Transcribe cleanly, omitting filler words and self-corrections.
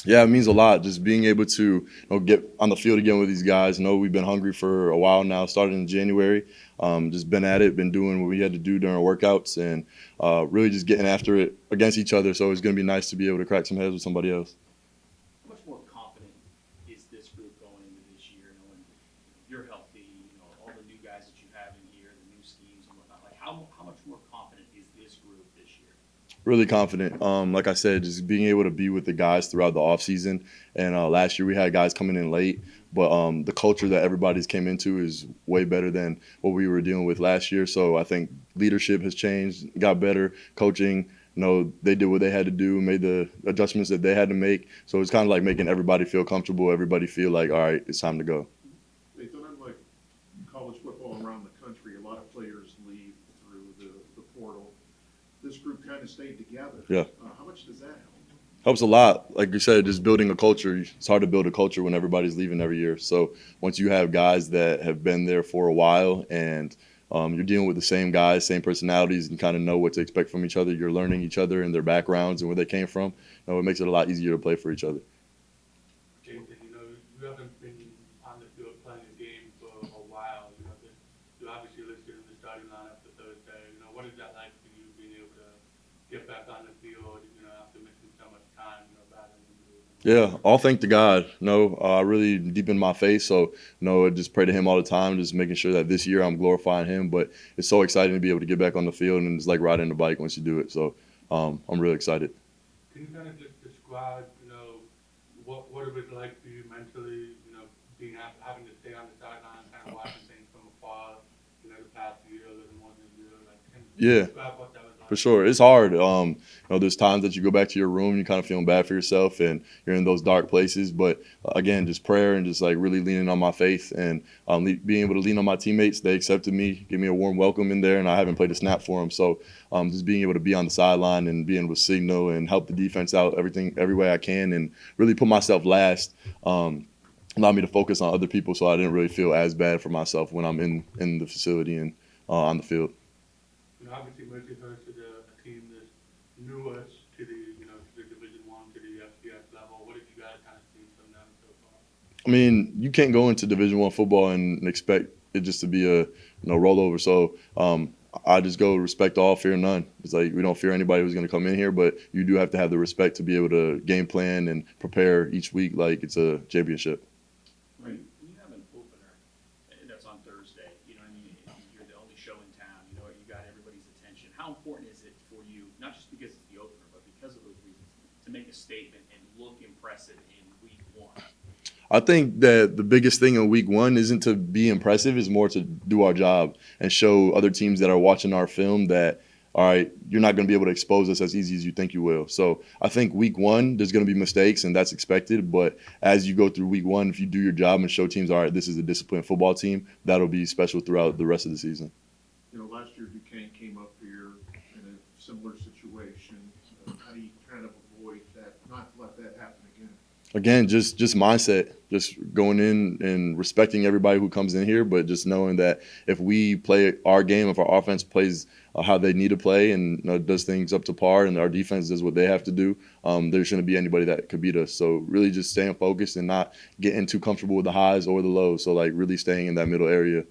Yeah, it means a lot. Just being able to get on the field again with these guys. We've been hungry for a while now. Started in January. Just been at it, been doing what we had to do during our workouts, and really just getting after it against each other. So it's going to be nice to be able to crack some heads with somebody else. How much more confident is this group going into this year, knowing you're healthy, all the new guys that you have in here, the new schemes and whatnot? Like, how much more confident is this group this year? Really confident. Like I said, just being able to be with the guys throughout the off season. And last year we had guys coming in late, but the culture that everybody's came into is way better than what we were dealing with last year. So I think leadership has changed, got better. Coaching, they did what they had to do, made the adjustments that they had to make. So it's kind of like making everybody feel comfortable, everybody feel like, all right, it's time to go. Nathan, unlike college football around the country, a lot of players leave through the portal. This group kind of stayed together. Yeah. How much does that help? Helps a lot. Like you said, just building a culture. It's hard to build a culture when everybody's leaving every year. So once you have guys that have been there for a while and you're dealing with the same guys, same personalities, and kind of know what to expect from each other, you're learning each other and their backgrounds and where they came from. It makes it a lot easier to play for each other. Jason, you haven't been on the field playing a game for a while. You're obviously listed in the starting lineup for Thursday. What is that like for you being able to get back on the field, after missing so much time, battling injuries? Yeah, all thank to God. No, really deep in my faith. So, I just pray to Him all the time, just making sure that this year I'm glorifying Him. But it's so exciting to be able to get back on the field, and it's like riding a bike once you do it. So, I'm really excited. Can you kind of just describe, what it was like for you mentally, having to stay on the sideline, kind of watching things from afar, the past year, a little more than a year? Like, can you Yeah, describe what that was for like? sure. It's hard. There's times that you go back to your room, you're kind of feeling bad for yourself, and you're in those dark places. But again, just prayer and just like really leaning on my faith and being able to lean on my teammates. They accepted me, give me a warm welcome in there, and I haven't played a snap for them. So just being able to be on the sideline and being able to signal and help the defense out every way I can, and really put myself last. Allowed me to focus on other people, so I didn't really feel as bad for myself when I'm in the facility and on the field. Obviously, Mercyhurst is a team that's newest to the Division One, to the FCS level. What have you guys kind of seen from them so far? I mean, you can't go into Division I football and expect it just to be a rollover. So I just go respect all, fear none. It's like we don't fear anybody who's going to come in here, but you do have to have the respect to be able to game plan and prepare each week like it's a championship. Right. When you have an opener that's on Thursday, what I mean? You're the only show in town. You got everybody's attention. How important is it for you, not just because it's the opener, but because of those reasons, to make a statement and look impressive in week one? I think that the biggest thing in week one isn't to be impressive, is more to do our job and show other teams that are watching our film that, all right, you're not going to be able to expose us as easy as you think you will. So I think week one, there's going to be mistakes, and that's expected. But as you go through week one, if you do your job and show teams, all right, this is a disciplined football team, that'll be special throughout the rest of the season. Last year Duquesne came up here in a similar situation. How do you kind of avoid that, not let that happen again? Again, just mindset, just going in and respecting everybody who comes in here, but just knowing that if we play our game, if our offense plays how they need to play and does things up to par, and our defense does what they have to do, there shouldn't be anybody that could beat us. So really just staying focused and not getting too comfortable with the highs or the lows. So like really staying in that middle area